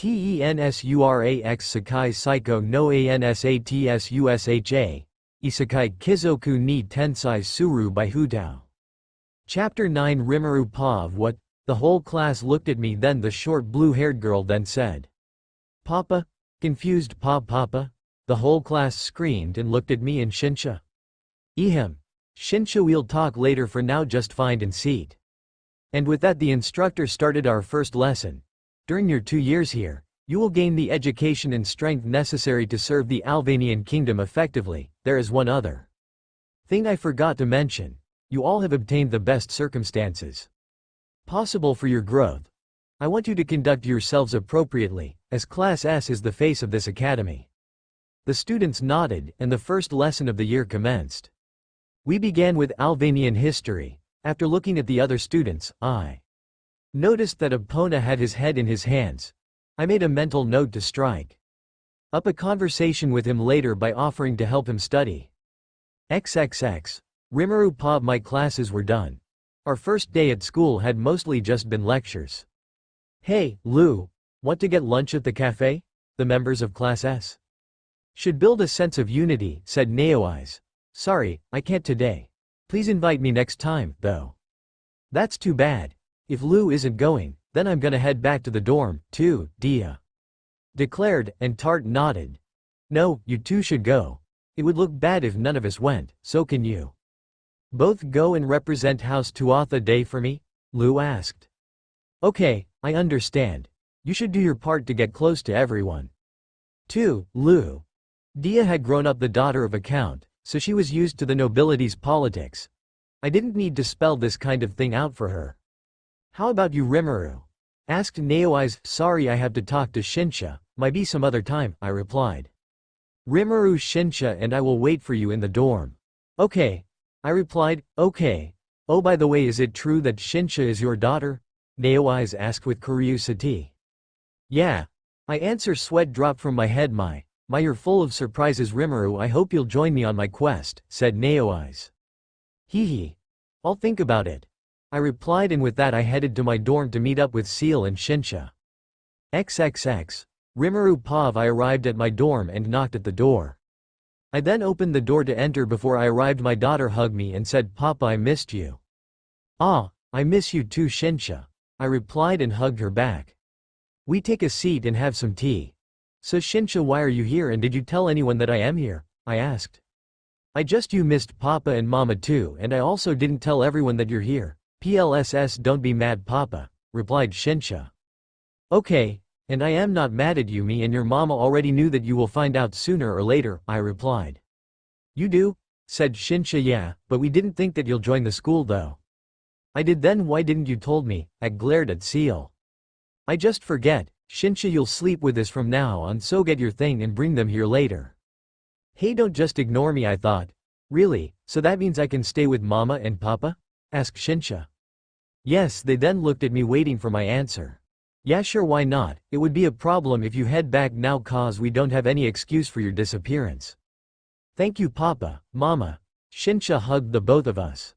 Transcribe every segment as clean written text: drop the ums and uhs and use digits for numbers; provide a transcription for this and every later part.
tensurax sakai psycho no ansatsusha, isekai kizoku ni tensai suru by Hutao. Chapter 9 Rimuru Pav What? The whole class looked at me, then the short blue-haired girl then said, Papa? Confused Papa? The whole class screamed and looked at me and Shinsha. Ehem. Shinsha, we'll talk later, for now just find a seat. And with that the instructor started our first lesson. During your 2 years here, you will gain the education and strength necessary to serve the Alvanian kingdom effectively. There is one other thing I forgot to mention. You all have obtained the best circumstances possible for your growth. I want you to conduct yourselves appropriately, as Class S is the face of this academy. The students nodded, and the first lesson of the year commenced. We began with Albanian history. After looking at the other students, I noticed that Epona had his head in his hands. I made a mental note to strike up a conversation with him later by offering to help him study. XXX. Rimuru Pav. My classes were done. Our first day at school had mostly just been lectures. Hey, Lou, want to get lunch at the cafe? The members of Class S should build a sense of unity, said Naoise. Sorry, I can't today. Please invite me next time, though. That's too bad. If Lou isn't going, then I'm gonna head back to the dorm, too, Dia declared, and Tart nodded. No, you two should go. It would look bad if none of us went, so can you both go and represent House Tuatha Day for me? Lou asked. Okay, I understand. You should do your part to get close to everyone. Too, Lou. Dia had grown up the daughter of a count, so she was used to the nobility's politics. I didn't need to spell this kind of thing out for her. How about you, Rimuru? Asked Naoise. Sorry, I have to talk to Shinsha. Might be some other time, I replied. Rimuru, Shinsha and I will wait for you in the dorm. Okay. I replied, okay. Oh, by the way, is it true that Shinsha is your daughter? Naoise asked with curiosity. Yeah. I answer. Sweat dropped from my head. My, you're full of surprises, Rimuru. I hope you'll join me on my quest, said Naoise. Hee. I'll think about it, I replied, and with that I headed to my dorm to meet up with Ciel and Shinsha. XXX. Rimuru Pav. I arrived at my dorm and knocked at the door. I then opened the door to enter. Before I arrived, my daughter hugged me and said, Papa, I missed you. Ah, I miss you too, Shinsha, I replied and hugged her back. We take a seat and have some tea. So Shinsha, why are you here, and did you tell anyone that I am here? I asked. You missed Papa and Mama too, and I also didn't tell everyone that you're here. PLSS, don't be mad, Papa, replied Shinsha. Okay, and I am not mad at you. Me and your mama already knew that. You will find out sooner or later, I replied. You do? Said Shinsha. Yeah, but we didn't think that you'll join the school though. I did. Then why didn't you told me? I glared at Ciel. I just forget. Shinsha, you'll sleep with us from now on, so get your thing and bring them here later. Hey, don't just ignore me, I thought. Really, so that means I can stay with Mama and Papa? Asked Shinsha. Yes, they then looked at me waiting for my answer. Yeah, sure, why not? It would be a problem if you head back now, cause we don't have any excuse for your disappearance. Thank you, Papa, Mama. Shinsha hugged the both of us.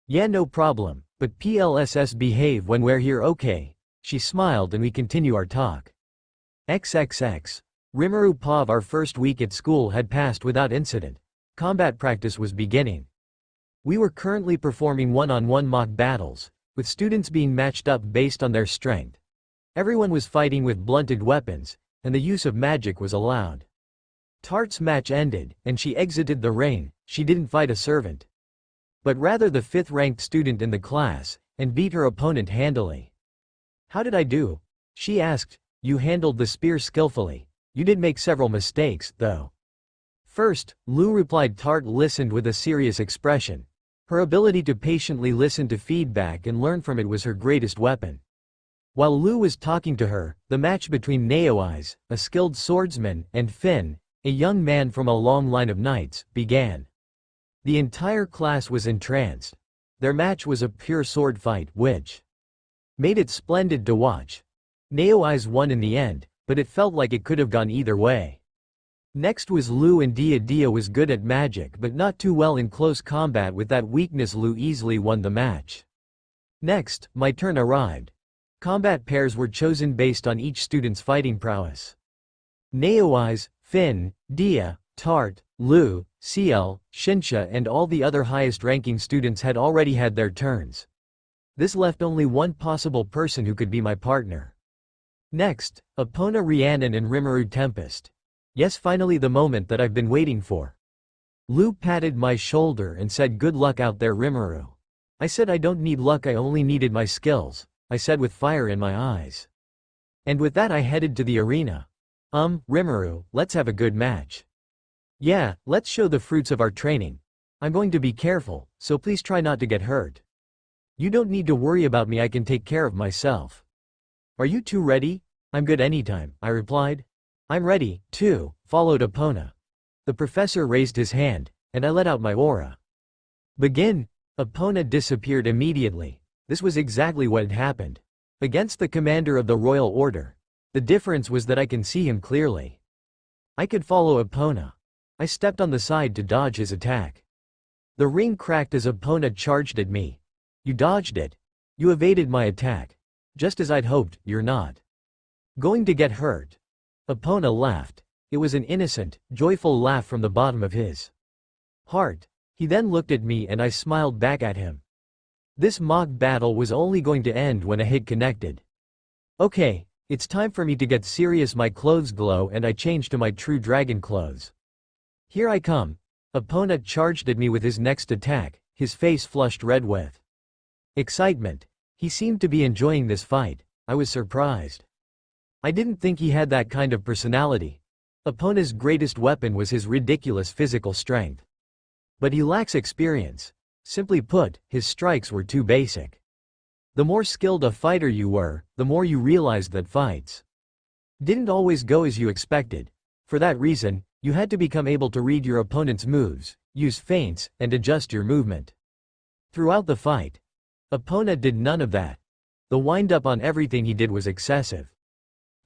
Yeah, no problem, but PLSS behave when we're here, okay? She smiled and we continue our talk. XXX. Rimuru Pav. Our first week at school had passed without incident. Combat practice was beginning. We were currently performing one-on-one mock battles, with students being matched up based on their strength. Everyone was fighting with blunted weapons, and the use of magic was allowed. Tart's match ended, and she exited the ring. She didn't fight a servant, but rather the 5th-ranked student in the class, and beat her opponent handily. How did I do? She asked. You handled the spear skillfully. You did make several mistakes, though. First, Lou replied. Tart listened with a serious expression. Her ability to patiently listen to feedback and learn from it was her greatest weapon. While Lou was talking to her, the match between Naoise, a skilled swordsman, and Finn, a young man from a long line of knights, began. The entire class was entranced. Their match was a pure sword fight, which made it splendid to watch. Naoise won in the end, but it felt like it could have gone either way. Next was Lou and Dia. Dia was good at magic but not too well in close combat. With that weakness, Lou easily won the match. Next, my turn arrived. Combat pairs were chosen based on each student's fighting prowess. Neowise, Finn, Dia, Tart, Lu, Ciel, Shinsha and all the other highest-ranking students had already had their turns. This left only one possible person who could be my partner. Next, Epona Rhiannon and Rimuru Tempest. Yes, finally the moment that I've been waiting for. Lu patted my shoulder and said, "Good luck out there, Rimuru." I said, "I don't need luck, I only needed my skills," I said with fire in my eyes. And with that I headed to the arena. Rimuru, let's have a good match. Yeah, let's show the fruits of our training. I'm going to be careful, so please try not to get hurt. You don't need to worry about me, I can take care of myself. Are you two ready? I'm good anytime, I replied. I'm ready, too, followed Epona. The professor raised his hand, and I let out my aura. Begin. Epona disappeared immediately. This was exactly what had happened. Against the commander of the Royal Order. The difference was that I can see him clearly. I could follow Epona. I stepped on the side to dodge his attack. The ring cracked as Epona charged at me. You dodged it. You evaded my attack. Just as I'd hoped, you're not going to get hurt. Epona laughed. It was an innocent, joyful laugh from the bottom of his heart. He then looked at me and I smiled back at him. This mock battle was only going to end when a hit connected. Okay, it's time for me to get serious. My clothes glow and I change to my true dragon clothes. Here I come. Epona charged at me with his next attack, his face flushed red with excitement. He seemed to be enjoying this fight. I was surprised. I didn't think he had that kind of personality. Epona's greatest weapon was his ridiculous physical strength. But he lacks experience. Simply put, his strikes were too basic. The more skilled a fighter you were, the more you realized that fights didn't always go as you expected. For that reason, you had to become able to read your opponent's moves, use feints, and adjust your movement. Throughout the fight, Epona did none of that. The wind-up on everything he did was excessive.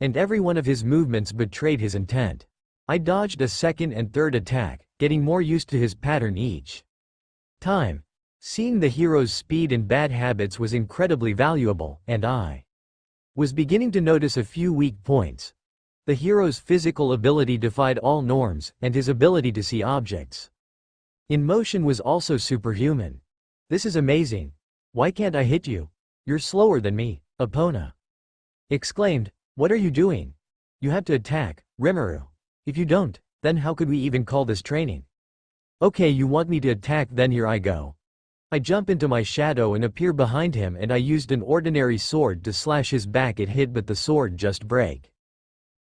And every one of his movements betrayed his intent. I dodged a second and third attack, getting more used to his pattern each time. Seeing the hero's speed and bad habits was incredibly valuable, and I was beginning to notice a few weak points. The hero's physical ability defied all norms, and his ability to see objects in motion was also superhuman. This is amazing. Why can't I hit you? You're slower than me, Epona exclaimed. What are you doing? You have to attack, Rimuru. If you don't, then how could we even call this training? Okay, you want me to attack, then here I go. I jump into my shadow and appear behind him, and I used an ordinary sword to slash his back. It hit, but the sword just break.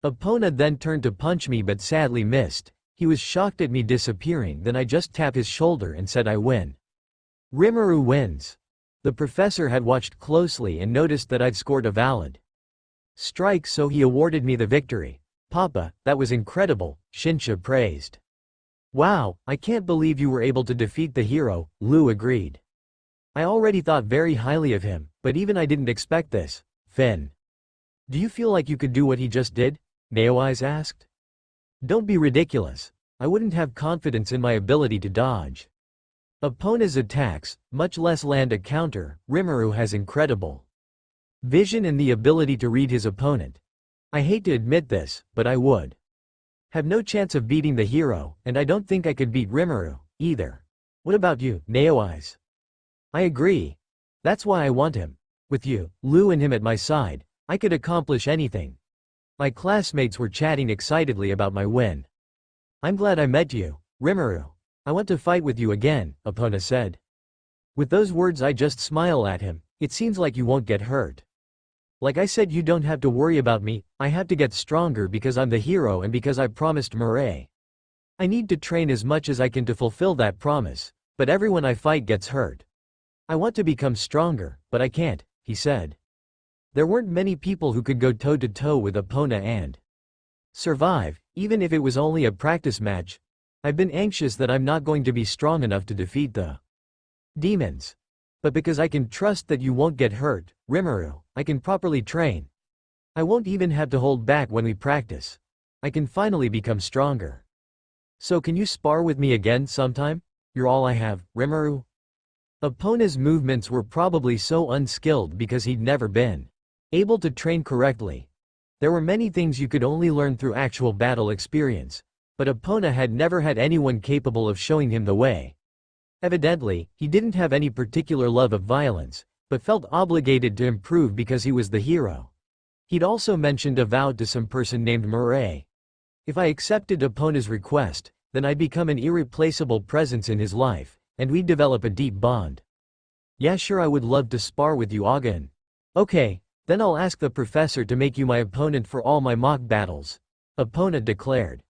Epona then turned to punch me but sadly missed. He was shocked at me disappearing, then I just tapped his shoulder and said I win. Rimuru wins. The professor had watched closely and noticed that I'd scored a valid strike, so he awarded me the victory. Papa, that was incredible, Shinsha praised. Wow, I can't believe you were able to defeat the hero, Lu agreed. I already thought very highly of him, but even I didn't expect this. Finn, do you feel like you could do what he just did? Neowise asked. Don't be ridiculous. I wouldn't have confidence in my ability to dodge Epona's attacks, much less land a counter. Rimuru has incredible vision and the ability to read his opponent. I hate to admit this, but I would have no chance of beating the hero, and I don't think I could beat Rimuru, either. What about you, Neowise? I agree. That's why I want him. With you, Lu and him at my side, I could accomplish anything. My classmates were chatting excitedly about my win. I'm glad I met you, Rimuru. I want to fight with you again, Epona said. With those words I just smile at him. It seems like you won't get hurt. Like I said, you don't have to worry about me. I have to get stronger because I'm the hero and because I promised Mirai. I need to train as much as I can to fulfill that promise, but everyone I fight gets hurt. I want to become stronger, but I can't, he said. There weren't many people who could go toe-to-toe with Epona and survive, even if it was only a practice match. I've been anxious that I'm not going to be strong enough to defeat the demons. But because I can trust that you won't get hurt, Rimuru, I can properly train. I won't even have to hold back when we practice. I can finally become stronger. So can you spar with me again sometime? You're all I have, Rimuru. Epona's movements were probably so unskilled because he'd never been able to train correctly. There were many things you could only learn through actual battle experience, but Epona had never had anyone capable of showing him the way. Evidently, he didn't have any particular love of violence, but felt obligated to improve because he was the hero. He'd also mentioned a vow to some person named Murray. If I accepted Epona's request, then I'd become an irreplaceable presence in his life, and we'd develop a deep bond. Yeah, sure, I would love to spar with you, Agan. Okay, then I'll ask the professor to make you my opponent for all my mock battles, Epona declared.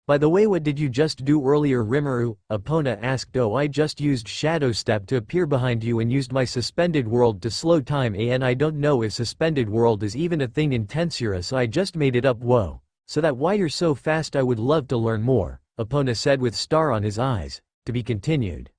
By the way, what did you just do earlier, Rimuru? Epona asked. Oh, I just used Shadow Step to appear behind you and used my Suspended World to slow time, and I don't know if Suspended World is even a thing in Tensura, so I just made it up. Whoa. So that why you're so fast? I would love to learn more, Epona said with star on his eyes. To be continued.